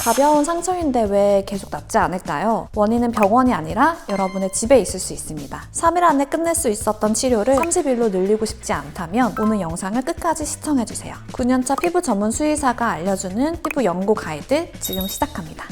가벼운 상처인데 왜 계속 낫지 않을까요? 원인은 병원이 아니라 여러분의 집에 있을 수 있습니다. 3일 안에 끝낼 수 있었던 치료를 30일로 늘리고 싶지 않다면 오늘 영상을 끝까지 시청해주세요. 9년차 피부 전문 수의사가 알려주는 피부 연고 가이드 지금 시작합니다.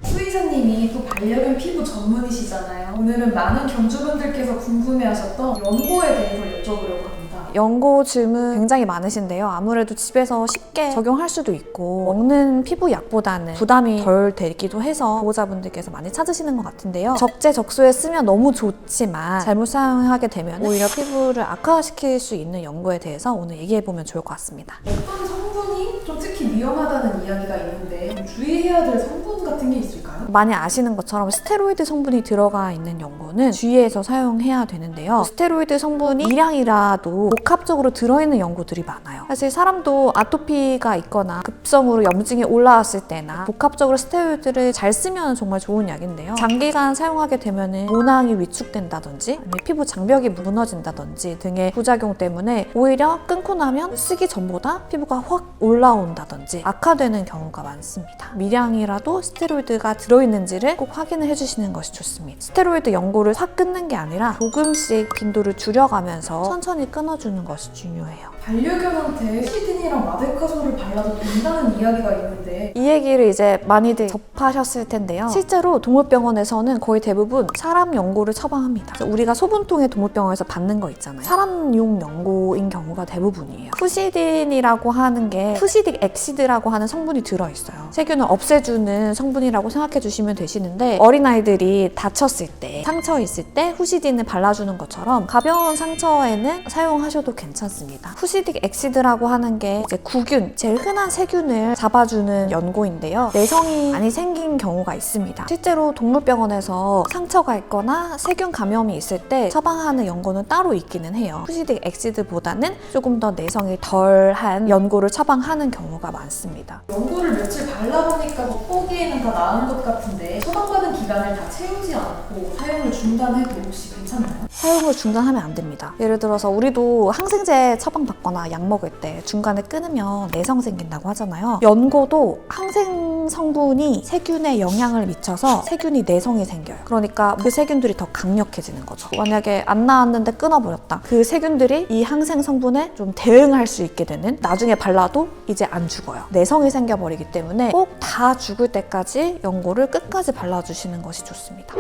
수의사님이 또 반려견 피부 전문이시잖아요. 오늘은 많은 견주분들께서 궁금해하셨던 연고에 대해서 여쭤보려고 합니다. 연고 질문 굉장히 많으신데요. 아무래도 집에서 쉽게 적용할 수도 있고 먹는 피부 약보다는 부담이 덜 되기도 해서 보호자분들께서 많이 찾으시는 것 같은데요. 적재적소에 쓰면 너무 좋지만 잘못 사용하게 되면 오히려 피부를 악화시킬 수 있는 연고에 대해서 오늘 얘기해보면 좋을 것 같습니다. 어떤 성분이 좀 특히 위험하다는 이야기가 있는데 좀 주의해야 될 성분 같은 게 있을까요? 많이 아시는 것처럼 스테로이드 성분이 들어가 있는 연고는 주의해서 사용해야 되는데요. 스테로이드 성분이 미량이라도 복합적으로 들어있는 연고들이 많아요. 사실 사람도 아토피가 있거나 급성으로 염증이 올라왔을 때나 복합적으로 스테로이드를 잘 쓰면 정말 좋은 약인데요. 장기간 사용하게 되면 모낭이 위축된다든지 아니면 피부 장벽이 무너진다든지 등의 부작용 때문에 오히려 끊고 나면 쓰기 전보다 피부가 확 올라온다든지 악화되는 경우가 많습니다. 미량이라도 스테로이드가 들어있는지를 꼭 확인을 해주시는 것이 좋습니다. 스테로이드 연고를 확 끊는 게 아니라 조금씩 빈도를 줄여가면서 천천히 끊어주는 것이 중요해요. 반려견한테 시드니랑 마데카솔을 발라도 된다는 이야기가 있는데 이 얘기를 이제 많이들 접하셨을 텐데요. 실제로 동물병원에서는 거의 대부분 사람 연고를 처방합니다. 우리가 소분통에 동물병원에서 받는 거 있잖아요. 사람용 연고인 경우가 대부분이에요. 푸시딘이라고 하는 게 푸시딕 엑시드라고 하는 성분이 들어있어요. 세균을 없애주는 성분이라고 생각해 주시면 되시는데 어린아이들이 다쳤을 때, 상처 있을 때 후시딘을 발라주는 것처럼 가벼운 상처에는 사용하셔도 괜찮습니다. 푸시딕 엑시드라고 하는 게 이제 구균, 제일 흔한 세균을 잡아주는 연고인데요. 내성이 많이 생긴 경우가 있습니다. 실제로 동물병원에서 상처가 있거나 세균 감염이 있을 때 처방하는 연고는 따로 있기는 해요. 푸시딕 엑시드보다는 조금 더 내성이 덜한 연고를 처방하는 경우가 많습니다. 연고를 며칠 발라보니까 겉보기에는 다 나은 것 같은데 처방받은 기간을 다 채우지 않고 사용을 중단해도 혹시 괜찮나요? 사용을 중단하면 안 됩니다. 예를 들어서 우리도 항생제 처방받거나 약 먹을 때 중간에 끊으면 내성 생긴다고 하잖아요. 연고도 항생 성분이 세균에 영향을 미쳐서 세균이 내성이 생겨요. 그러니까 그 세균들이 더 강력해지는 거죠. 만약에 안 나왔는데 끊어버렸다. 그 세균들이 이 항생 성분에 좀 대응할 수 있게 되는, 나중에 발라도 이제 안 죽어요. 내성이 생겨버리기 때문에 꼭 다 죽을 때까지 연고를 끝까지 발라주시는 것이 좋습니다.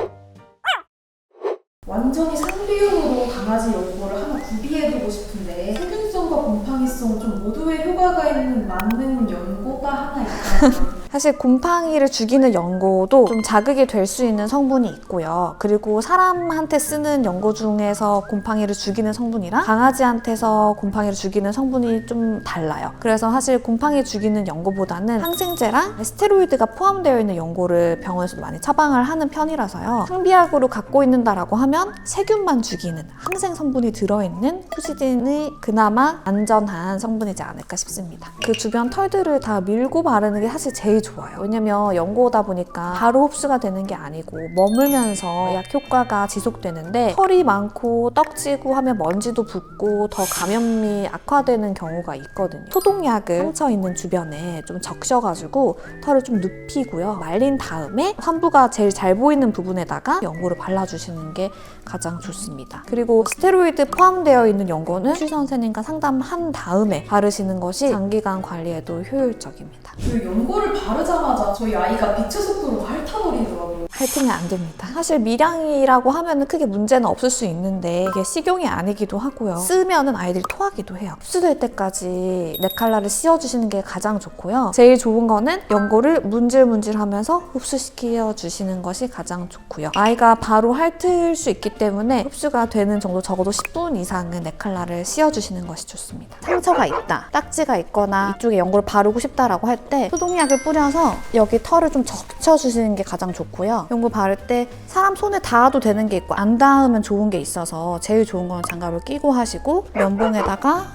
완전히 상비용으로 강아지 연고를 하나 구비해두고 싶은데 세균성과 곰팡이성 좀 모두의 효과가 있는 맞는 연고가 하나 있다면 사실 곰팡이를 죽이는 연고도 좀 자극이 될 수 있는 성분이 있고요. 그리고 사람한테 쓰는 연고 중에서 곰팡이를 죽이는 성분이랑 강아지한테서 곰팡이를 죽이는 성분이 좀 달라요. 그래서 사실 곰팡이 죽이는 연고보다는 항생제랑 스테로이드가 포함되어 있는 연고를 병원에서도 많이 처방을 하는 편이라서요. 상비약으로 갖고 있는다라고 하면 세균만 죽이는 항생 성분이 들어있는 푸시딘이 그나마 안전한 성분이지 않을까 싶습니다. 그 주변 털들을 다 밀고 바르는 게 사실 제일 좋아요. 왜냐면 연고다 보니까 바로 흡수가 되는 게 아니고 머물면서 약 효과가 지속되는데 털이 많고 떡지고 하면 먼지도 붙고 더 감염이 악화되는 경우가 있거든요. 소독약을 상처 있는 주변에 좀 적셔가지고 털을 좀 눕히고요. 말린 다음에 환부가 제일 잘 보이는 부분에다가 연고를 발라주시는 게 가장 좋습니다. 그리고 스테로이드 포함되어 있는 연고는 수의 선생님과 상담한 다음에 바르시는 것이 장기간 관리에도 효율적입니다. 그 연고를 바르자마자 저희 아이가 빛의 속도로 핥아버리더라고요. 핥으면 안 됩니다. 사실 미량이라고 하면 크게 문제는 없을 수 있는데 이게 식용이 아니기도 하고요. 쓰면은 아이들이 토하기도 해요. 흡수될 때까지 네칼라를 씌워주시는 게 가장 좋고요. 제일 좋은 거는 연고를 문질문질하면서 흡수시켜 주시는 것이 가장 좋고요. 아이가 바로 핥을 수 있기 때문에 흡수가 되는 정도 적어도 10분 이상은 네칼라를 씌워주시는 것이 좋습니다. 상처가 있다, 딱지가 있거나 이쪽에 연고를 바르고 싶다라고 할 때 소독약을 뿌려서 여기 털을 좀 적셔주시는 게 가장 좋고요. 연고 바를 때 사람 손에 닿아도 되는 게 있고 안 닿으면 좋은 게 있어서 제일 좋은 건 장갑을 끼고 하시고 면봉에다가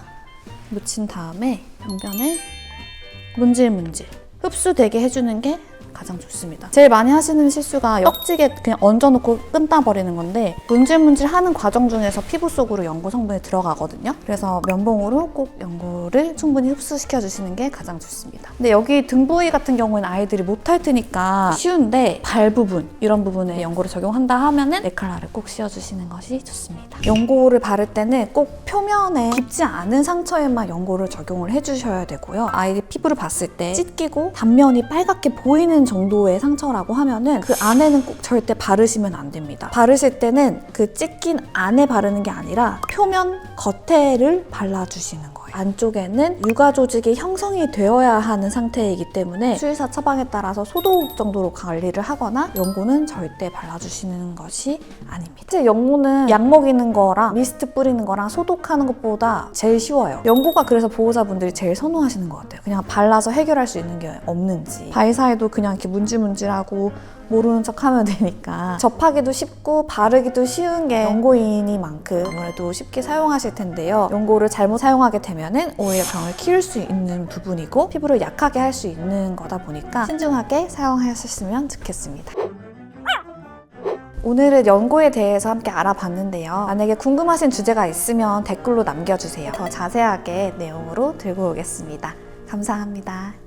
묻힌 다음에 병변을 문질문질 흡수되게 해주는 게 가장 좋습니다. 제일 많이 하시는 실수가 떡지게 그냥 얹어놓고 끝나버리는 건데 문질문질 하는 과정 중에서 피부 속으로 연고 성분이 들어가거든요. 그래서 면봉으로 꼭 연고를 충분히 흡수시켜 주시는 게 가장 좋습니다. 근데 여기 등 부위 같은 경우에는 아이들이 못할 테니까 쉬운데 발 부분 이런 부분에 연고를 적용한다 하면은 네칼라를 꼭 씌워주시는 것이 좋습니다. 연고를 바를 때는 꼭 표면에 깊지 않은 상처에만 연고를 적용을 해주셔야 되고요. 아이의 피부를 봤을 때 찢기고 단면이 빨갛게 보이는 정도의 상처라고 하면은 그 안에는 꼭 절대 바르시면 안 됩니다. 바르실 때는 그 찢긴 안에 바르는 게 아니라 표면 겉에를 발라주시는 거예요. 안쪽에는 유가 조직이 형성이 되어야 하는 상태이기 때문에 수의사 처방에 따라서 소독 정도로 관리를 하거나 연고는 절대 발라주시는 것이 아닙니다. 사실 연고는 약 먹이는 거랑 미스트 뿌리는 거랑 소독하는 것보다 제일 쉬워요. 연고가 그래서 보호자분들이 제일 선호하시는 것 같아요. 그냥 발라서 해결할 수 있는 게 없는지. 바위 사이도 그냥 이렇게 문질문질하고 모르는 척 하면 되니까 접하기도 쉽고 바르기도 쉬운 게 연고이니만큼 아무래도 쉽게 사용하실 텐데요. 연고를 잘못 사용하게 되면은 오히려 병을 키울 수 있는 부분이고 피부를 약하게 할 수 있는 거다 보니까 신중하게 사용하셨으면 좋겠습니다. 오늘은 연고에 대해서 함께 알아봤는데요. 만약에 궁금하신 주제가 있으면 댓글로 남겨주세요. 더 자세하게 내용으로 들고 오겠습니다. 감사합니다.